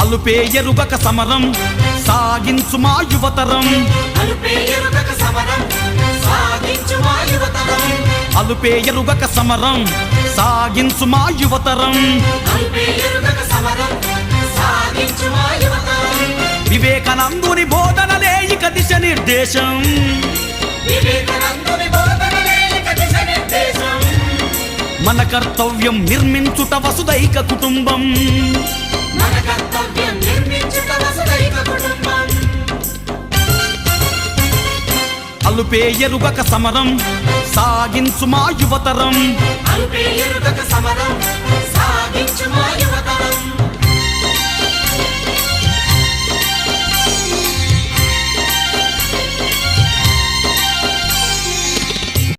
అలుపేయరుగక సమరం సాగించు మా యువతరం అలుపేయరుగక సమరం సాగించు మా యువతరం అలుపేయరుగక సమరం సాగించు మా యువతరం అలుపేయరుగక సమరం సాగించు మా యువతరం వివేకానందుని బోధనలే ఇక దిశ నిర్దేశం వివేకానందుని బోధనలే ఇక దిశ నిర్దేశం మన కర్తవ్యం నిర్మించుట వసుదైక కుటుంబం మన కర్తవ్యం నిర్మించుట వసుదైక కుటుంబం అలుపేయరుగక సమరం సాగించు మా యువతరం అలుపేయరుగక సమరం సాగించు మా